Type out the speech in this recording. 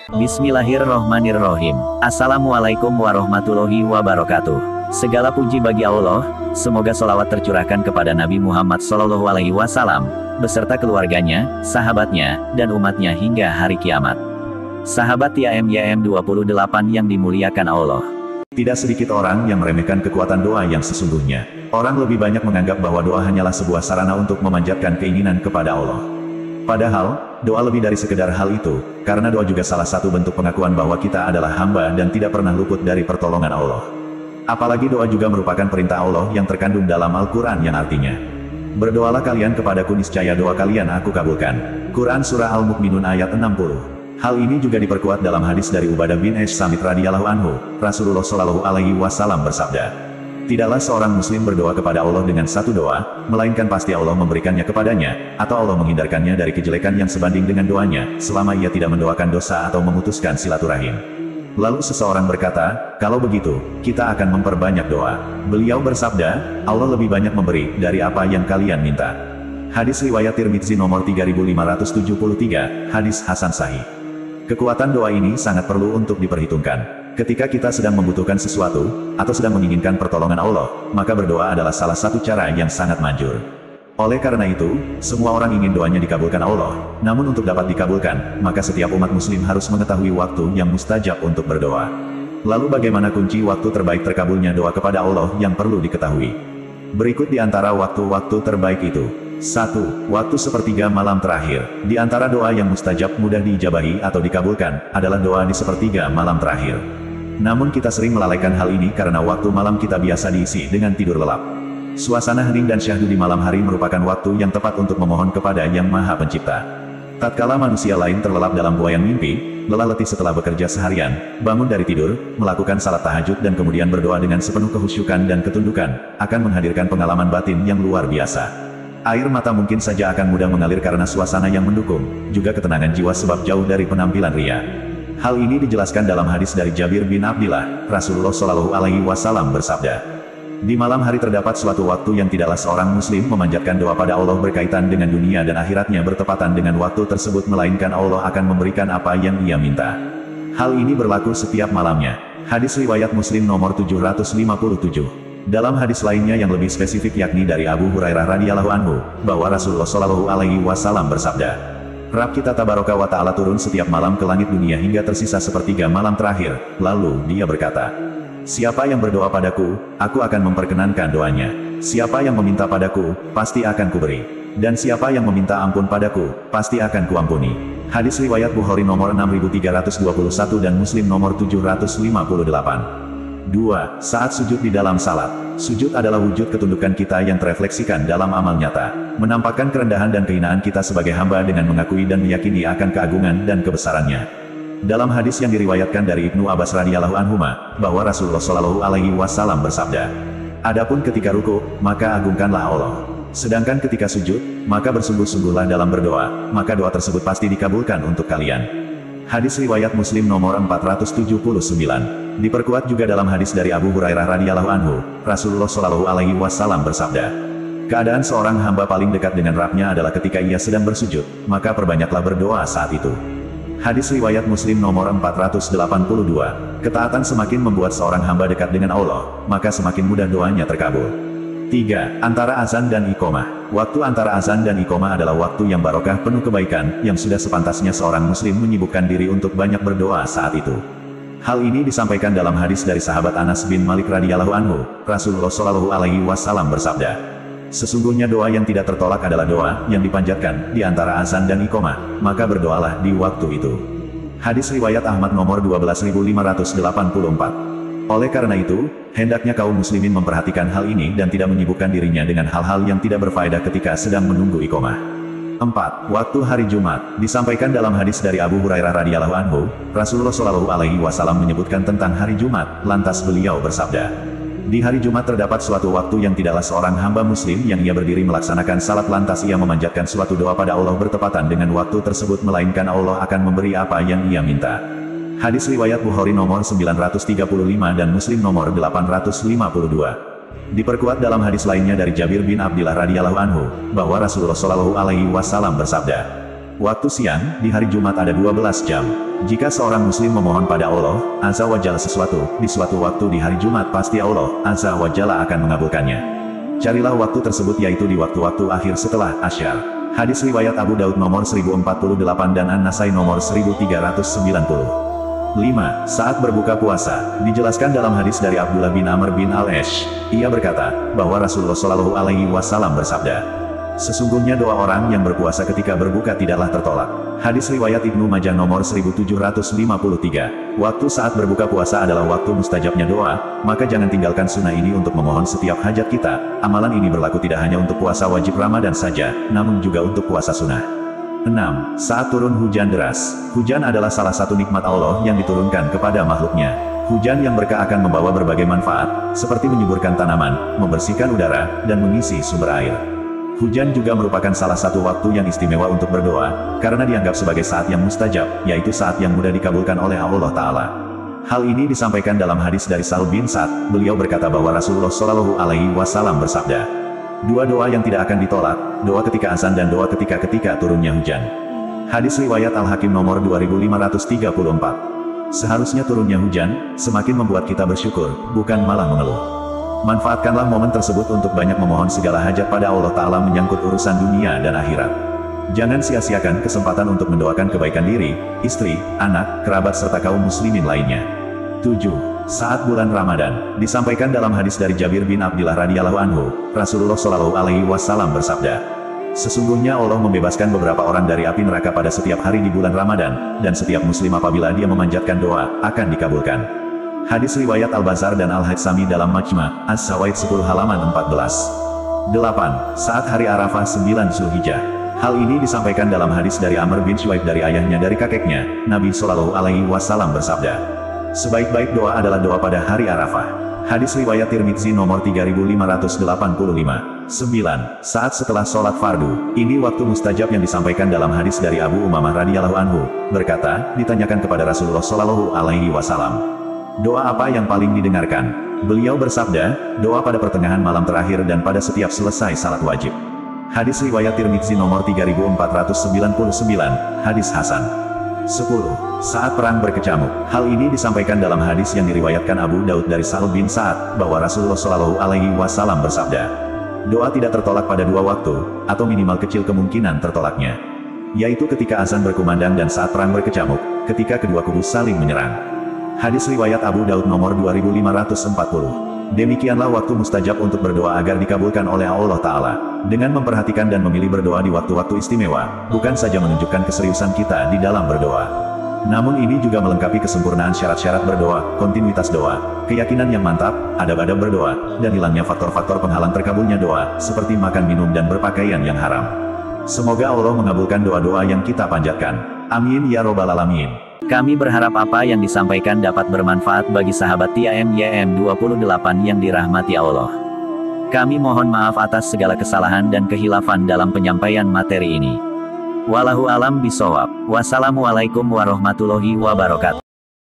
Bismillahirrohmanirrohim. Assalamualaikum warahmatullahi wabarakatuh. Segala puji bagi Allah, semoga solawat tercurahkan kepada Nabi Muhammad SAW, beserta keluarganya, sahabatnya, dan umatnya hingga hari kiamat. Sahabat YM 28 yang dimuliakan Allah. Tidak sedikit orang yang meremehkan kekuatan doa yang sesungguhnya. Orang lebih banyak menganggap bahwa doa hanyalah sebuah sarana untuk memanjatkan keinginan kepada Allah. Padahal, doa lebih dari sekedar hal itu, karena doa juga salah satu bentuk pengakuan bahwa kita adalah hamba dan tidak pernah luput dari pertolongan Allah. Apalagi doa juga merupakan perintah Allah yang terkandung dalam Al-Quran yang artinya, "Berdoalah kalian kepadaku niscaya doa kalian aku kabulkan." Quran Surah Al-Mu'minun ayat 60. Hal ini juga diperkuat dalam hadis dari Ubadah bin Samit radhiyallahu anhu. Rasulullah Shallallahu alaihi wasallam bersabda, "Tidaklah seorang muslim berdoa kepada Allah dengan satu doa, melainkan pasti Allah memberikannya kepadanya, atau Allah menghindarkannya dari kejelekan yang sebanding dengan doanya, selama ia tidak mendoakan dosa atau memutuskan silaturahim." Lalu seseorang berkata, "Kalau begitu, kita akan memperbanyak doa." Beliau bersabda, "Allah lebih banyak memberi dari apa yang kalian minta." Hadis riwayat Tirmidzi nomor 3573, hadis Hasan Sahih. Kekuatan doa ini sangat perlu untuk diperhitungkan. Ketika kita sedang membutuhkan sesuatu, atau sedang menginginkan pertolongan Allah, maka berdoa adalah salah satu cara yang sangat manjur. Oleh karena itu, semua orang ingin doanya dikabulkan Allah. Namun untuk dapat dikabulkan, maka setiap umat muslim harus mengetahui waktu yang mustajab untuk berdoa. Lalu bagaimana kunci waktu terbaik terkabulnya doa kepada Allah yang perlu diketahui? Berikut di antara waktu-waktu terbaik itu. 1. Waktu sepertiga malam terakhir. Di antara doa yang mustajab mudah diijabahi atau dikabulkan, adalah doa di sepertiga malam terakhir. Namun kita sering melalaikan hal ini karena waktu malam kita biasa diisi dengan tidur lelap. Suasana hening dan syahdu di malam hari merupakan waktu yang tepat untuk memohon kepada Yang Maha Pencipta. Tatkala manusia lain terlelap dalam buayan mimpi, lelah letih setelah bekerja seharian, bangun dari tidur, melakukan salat tahajud dan kemudian berdoa dengan sepenuh kehusyukan dan ketundukan, akan menghadirkan pengalaman batin yang luar biasa. Air mata mungkin saja akan mudah mengalir karena suasana yang mendukung, juga ketenangan jiwa sebab jauh dari penampilan ria. Hal ini dijelaskan dalam hadis dari Jabir bin Abdillah. Rasulullah Shallallahu alaihi wasallam bersabda, "Di malam hari terdapat suatu waktu yang tidaklah seorang muslim memanjatkan doa pada Allah berkaitan dengan dunia dan akhiratnya bertepatan dengan waktu tersebut melainkan Allah akan memberikan apa yang ia minta." Hal ini berlaku setiap malamnya. Hadis riwayat Muslim nomor 757. Dalam hadis lainnya yang lebih spesifik yakni dari Abu Hurairah radhiyallahu anhu, bahwa Rasulullah Shallallahu alaihi wasallam bersabda, "Rabb kita tabaraka wa ta'ala turun setiap malam ke langit dunia hingga tersisa sepertiga malam terakhir." Lalu dia berkata, "Siapa yang berdoa padaku, aku akan memperkenankan doanya. Siapa yang meminta padaku, pasti akan kuberi. Dan siapa yang meminta ampun padaku, pasti akan kuampuni." Hadis riwayat Bukhari nomor 6321 dan Muslim nomor 758. 2. Saat sujud di dalam salat. Sujud adalah wujud ketundukan kita yang terefleksikan dalam amal nyata. Menampakkan kerendahan dan kehinaan kita sebagai hamba dengan mengakui dan meyakini akan keagungan dan kebesarannya. Dalam hadis yang diriwayatkan dari Ibnu Abbas radhiyallahu anhuma, bahwa Rasulullah Shallallahu alaihi wasallam bersabda, "Adapun ketika ruku, maka agungkanlah Allah. Sedangkan ketika sujud, maka bersungguh-sungguhlah dalam berdoa, maka doa tersebut pasti dikabulkan untuk kalian." Hadis riwayat Muslim nomor 479. Diperkuat juga dalam hadis dari Abu Hurairah radhiyallahu anhu, Rasulullah Shallallahu alaihi wasallam bersabda, "Keadaan seorang hamba paling dekat dengan Rabb-nya adalah ketika ia sedang bersujud, maka perbanyaklah berdoa saat itu." Hadis riwayat Muslim nomor 482. Ketaatan semakin membuat seorang hamba dekat dengan Allah, maka semakin mudah doanya terkabul. 3. Antara azan dan iqomah. Waktu antara azan dan iqomah adalah waktu yang barokah penuh kebaikan, yang sudah sepantasnya seorang muslim menyibukkan diri untuk banyak berdoa saat itu. Hal ini disampaikan dalam hadis dari sahabat Anas bin Malik radhiyallahu anhu. Rasulullah Shallallahu alaihi wasallam bersabda, "Sesungguhnya doa yang tidak tertolak adalah doa yang dipanjatkan di antara azan dan iqomah, maka berdoalah di waktu itu." Hadis riwayat Ahmad nomor 12584. Oleh karena itu, hendaknya kaum muslimin memperhatikan hal ini dan tidak menyibukkan dirinya dengan hal-hal yang tidak berfaedah ketika sedang menunggu iqomah. 4. Waktu hari Jumat. Disampaikan dalam hadis dari Abu Hurairah radhiyallahu anhu, Rasulullah Shallallahu alaihi wasallam menyebutkan tentang hari Jumat, lantas beliau bersabda, "Di hari Jumat terdapat suatu waktu yang tidaklah seorang hamba muslim yang ia berdiri melaksanakan salat lantas ia memanjatkan suatu doa pada Allah bertepatan dengan waktu tersebut melainkan Allah akan memberi apa yang ia minta." Hadis riwayat Bukhari nomor 935 dan Muslim nomor 852. Diperkuat dalam hadis lainnya dari Jabir bin Abdillah radhiyallahu anhu, bahwa Rasulullah Shallallahu alaihi wasallam bersabda, "Waktu siang, di hari Jumat ada 12 jam. Jika seorang muslim memohon pada Allah Azza wa Jalla sesuatu, di suatu waktu di hari Jumat pasti Allah Azza wa Jalla akan mengabulkannya. Carilah waktu tersebut yaitu di waktu-waktu akhir setelah Asyar. Hadis riwayat Abu Daud nomor 1048 dan An-Nasai nomor 1390. 5. Saat berbuka puasa, dijelaskan dalam hadis dari Abdullah bin Amr bin Al-Ash. Ia berkata, bahwa Rasulullah Shallallahu Alaihi Wasallam bersabda, sesungguhnya doa orang yang berpuasa ketika berbuka tidaklah tertolak. Hadis riwayat Ibnu Majah nomor 1753. Waktu saat berbuka puasa adalah waktu mustajabnya doa, maka jangan tinggalkan sunnah ini untuk memohon setiap hajat kita. Amalan ini berlaku tidak hanya untuk puasa wajib Ramadan saja, namun juga untuk puasa sunnah. 6. Saat turun hujan deras. Hujan adalah salah satu nikmat Allah yang diturunkan kepada makhluknya. Hujan yang berkah akan membawa berbagai manfaat, seperti menyuburkan tanaman, membersihkan udara, dan mengisi sumber air. Hujan juga merupakan salah satu waktu yang istimewa untuk berdoa, karena dianggap sebagai saat yang mustajab, yaitu saat yang mudah dikabulkan oleh Allah Ta'ala. Hal ini disampaikan dalam hadis dari Sahl bin Sa'd. Beliau berkata bahwa Rasulullah Shallallahu Alaihi Wasallam bersabda, dua doa yang tidak akan ditolak, doa ketika azan dan doa ketika turunnya hujan. Hadis riwayat Al-Hakim nomor 2534. Seharusnya turunnya hujan, semakin membuat kita bersyukur, bukan malah mengeluh. Manfaatkanlah momen tersebut untuk banyak memohon segala hajat pada Allah Ta'ala menyangkut urusan dunia dan akhirat. Jangan sia-siakan kesempatan untuk mendoakan kebaikan diri, istri, anak, kerabat serta kaum muslimin lainnya. 7. Saat bulan Ramadan, disampaikan dalam hadis dari Jabir bin Abdillah radhiyallahu anhu, Rasulullah Shallallahu Alaihi Wasallam bersabda, sesungguhnya Allah membebaskan beberapa orang dari api neraka pada setiap hari di bulan Ramadan, dan setiap muslim apabila dia memanjatkan doa, akan dikabulkan. Hadis riwayat Al-Bazar dan Al-Haytsami dalam Majma' As-Sawaid 10 halaman 14. 8. Saat hari Arafah 9 Zulhijjah. Hal ini disampaikan dalam hadis dari Amr bin Shuaib dari ayahnya dari kakeknya, Nabi Shallallahu Alaihi Wasallam bersabda, sebaik-baik doa adalah doa pada hari Arafah. Hadis riwayat Tirmidzi nomor 3585. 9. Saat setelah sholat fardu. Ini waktu mustajab yang disampaikan dalam hadis dari Abu Umamah radhiyallahu anhu, berkata, ditanyakan kepada Rasulullah Shallallahu Alaihi Wasallam, doa apa yang paling didengarkan? Beliau bersabda, doa pada pertengahan malam terakhir dan pada setiap selesai salat wajib. Hadis riwayat Tirmidzi nomor 3499. Hadis Hasan. 10. Saat perang berkecamuk. Hal ini disampaikan dalam hadis yang diriwayatkan Abu Daud dari Sahl bin Sa'd, bahwa Rasulullah Shallallahu Alaihi Wasallam bersabda, doa tidak tertolak pada dua waktu, atau minimal kecil kemungkinan tertolaknya, yaitu ketika azan berkumandang dan saat perang berkecamuk, ketika kedua kubu saling menyerang. Hadis riwayat Abu Daud nomor 2540. Demikianlah waktu mustajab untuk berdoa agar dikabulkan oleh Allah Ta'ala. Dengan memperhatikan dan memilih berdoa di waktu-waktu istimewa, bukan saja menunjukkan keseriusan kita di dalam berdoa, namun ini juga melengkapi kesempurnaan syarat-syarat berdoa, kontinuitas doa, keyakinan yang mantap, adab-adab berdoa, dan hilangnya faktor-faktor penghalang terkabulnya doa, seperti makan minum dan berpakaian yang haram. Semoga Allah mengabulkan doa-doa yang kita panjatkan. Amin ya robbal alamin. Kami berharap apa yang disampaikan dapat bermanfaat bagi sahabat TIMYM 28 yang dirahmati Allah. Kami mohon maaf atas segala kesalahan dan kehilafan dalam penyampaian materi ini. Wallahu alam bisawab. Wassalamualaikum warahmatullahi wabarakatuh.